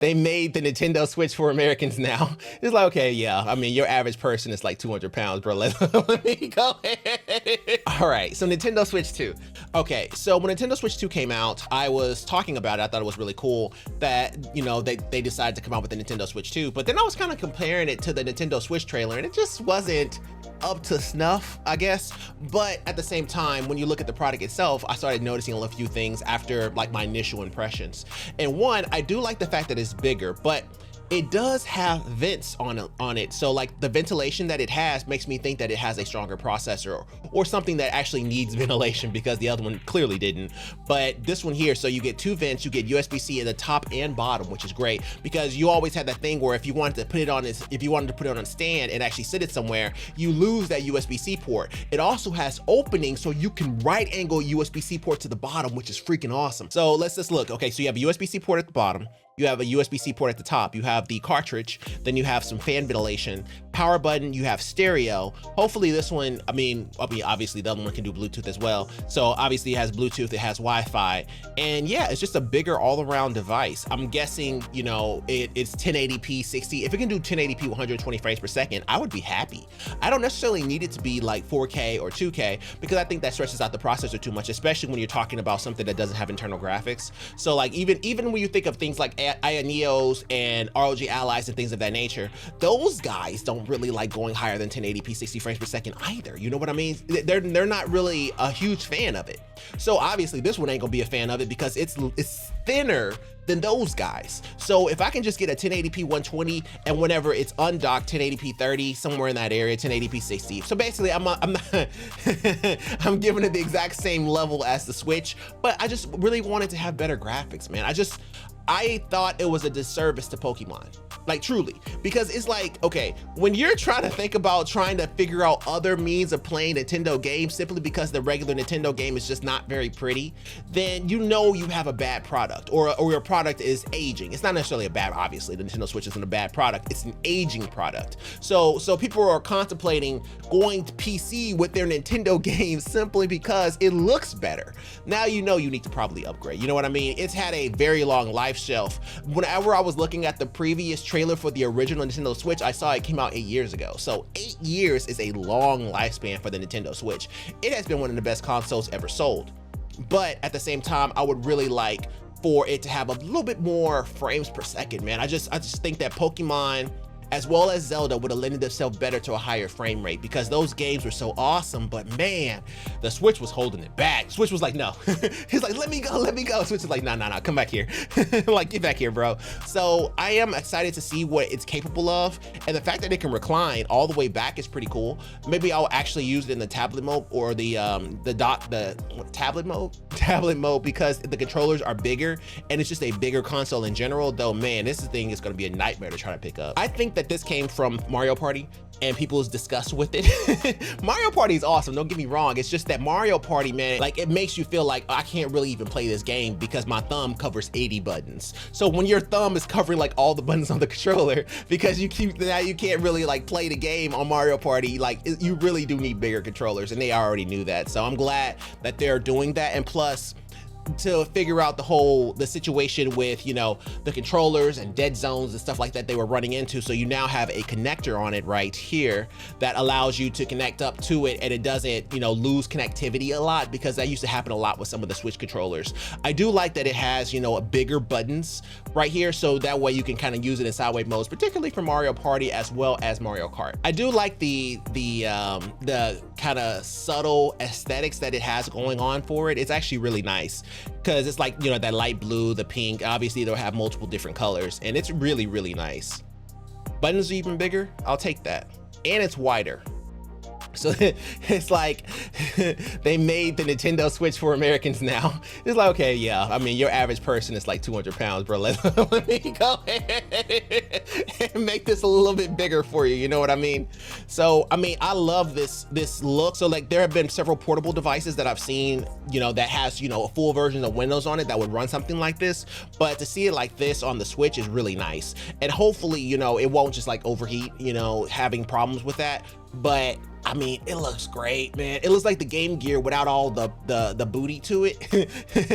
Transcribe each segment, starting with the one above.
They made the Nintendo Switch for Americans now. It's like, okay, yeah. I mean, your average person is like 200 pounds, bro. Let me go ahead. All right, so Nintendo Switch 2. Okay, so when Nintendo Switch 2 came out, I was talking about it. I thought it was really cool that, you know, they decided to come out with the Nintendo Switch 2. But then I was kind of comparing it to the Nintendo Switch trailer, and it just wasn't up to snuff, I guess. But at the same time, when you look at the product itself, I started noticing a few things after like my initial impressions. And one, I do like the fact that it's bigger, but it does have vents on it. So like the ventilation that it has makes me think that it has a stronger processor or something that actually needs ventilation, because the other one clearly didn't. But this one here, so you get two vents, you get USB-C at the top and bottom, which is great, because you always had that thing where if you wanted to put it on a stand and actually sit it somewhere, you lose that USB-C port. It also has openings so you can right angle USB-C port to the bottom, which is freaking awesome. So let's just look. Okay, so you have a USB-C port at the bottom. You have a USB-C port at the top, you have the cartridge, then you have some fan ventilation, power button, you have stereo. Hopefully this one, I mean, obviously the other one can do Bluetooth as well. So obviously it has Bluetooth, it has Wi-Fi, and yeah, it's just a bigger all-around device. I'm guessing, you know, it's 1080p 60. If it can do 1080p 120 frames per second, I would be happy. I don't necessarily need it to be like 4K or 2K, because I think that stretches out the processor too much, especially when you're talking about something that doesn't have internal graphics. So like even when you think of things like Neos and ROG Allies and things of that nature, those guys don't really like going higher than 1080p 60 frames per second either. You know what I mean? They're not really a huge fan of it. So obviously this one ain't gonna be a fan of it because it's thinner than those guys. So if I can just get a 1080p 120 and whenever it's undocked 1080p 30, somewhere in that area, 1080p 60. So basically I'm not I'm giving it the exact same level as the Switch, but I just really wanted to have better graphics, man. I thought it was a disservice to Pokemon, like truly, because it's like, okay, when you're trying to think about trying to figure out other means of playing Nintendo games simply because the regular Nintendo game is just not very pretty, then you know you have a bad product, or your product is aging. It's not necessarily a bad, obviously the Nintendo Switch isn't a bad product, it's an aging product. So people are contemplating going to PC with their Nintendo games simply because it looks better. Now you know you need to probably upgrade, you know what I mean? It's had a very long life shelf. Whenever I was looking at the previous trailer for the original Nintendo Switch, I saw it came out 8 years ago. So 8 years is a long lifespan for the Nintendo Switch. It has been one of the best consoles ever sold. But at the same time, I would really like for it to have a little bit more frames per second, man. I just think that Pokemon as well as Zelda would have lended themselves better to a higher frame rate, because those games were so awesome, but man, the Switch was holding it back. Switch was like, no. He's like, let me go. Switch is like, no, come back here. Like, get back here, bro. So I am excited to see what it's capable of, and the fact that it can recline all the way back is pretty cool. Maybe I'll actually use it in the tablet mode or the tablet mode, because the controllers are bigger and it's just a bigger console in general, though man, this thing is going to be a nightmare to try to pick up. I think that this came from Mario Party and people's disgust with it. Mario Party is awesome, don't get me wrong. It's just that Mario Party, man, like it makes you feel like I can't really even play this game because my thumb covers 80 buttons. So when your thumb is covering like all the buttons on the controller, because you can't really like play the game on Mario Party, like you really do need bigger controllers, and they already knew that. So I'm glad that they're doing that. And plus, to figure out the situation with, you know, the controllers and dead zones and stuff like that they were running into. So you now have a connector on it right here that allows you to connect up to it, and it doesn't, you know, lose connectivity a lot, because that used to happen a lot with some of the Switch controllers. I do like that it has, you know, bigger buttons right here, so that way you can kind of use it in sideways modes, particularly for Mario Party as well as Mario Kart. I do like the kind of subtle aesthetics that it has going on for it. It's actually really nice, because it's like, you know, that light blue, the pink, obviously they'll have multiple different colors, and it's really, really nice. Buttons are even bigger, I'll take that. And it's wider. So it's like they made the Nintendo Switch for Americans now. It's like, okay, yeah, I mean, your average person is like 200 pounds, bro. Let me go ahead and make this a little bit bigger for you, you know what I mean? So, I mean, I love this look. So like there have been several portable devices that I've seen, you know, that has, you know, a full version of Windows on it that would run something like this, but to see it like this on the Switch is really nice. And hopefully, you know, it won't just like overheat, you know, having problems with that. But I mean, it looks great, man. It looks like the Game Gear without all the booty to it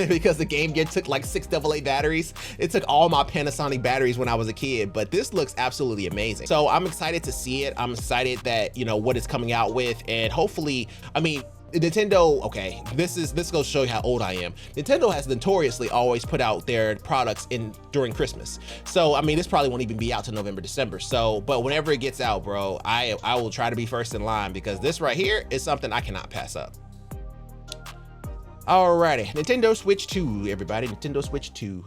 because the Game Gear took like 6 AA batteries. It took all my Panasonic batteries when I was a kid, but this looks absolutely amazing. So I'm excited to see it. I'm excited that, you know, what it's coming out with, and hopefully, I mean, Nintendo, okay, this goes to show you how old I am. Nintendo has notoriously always put out their products during Christmas. So, I mean, this probably won't even be out till November, December. So, but whenever it gets out, bro, I will try to be first in line, because this right here is something I cannot pass up. Alrighty, Nintendo Switch 2, everybody, Nintendo Switch 2.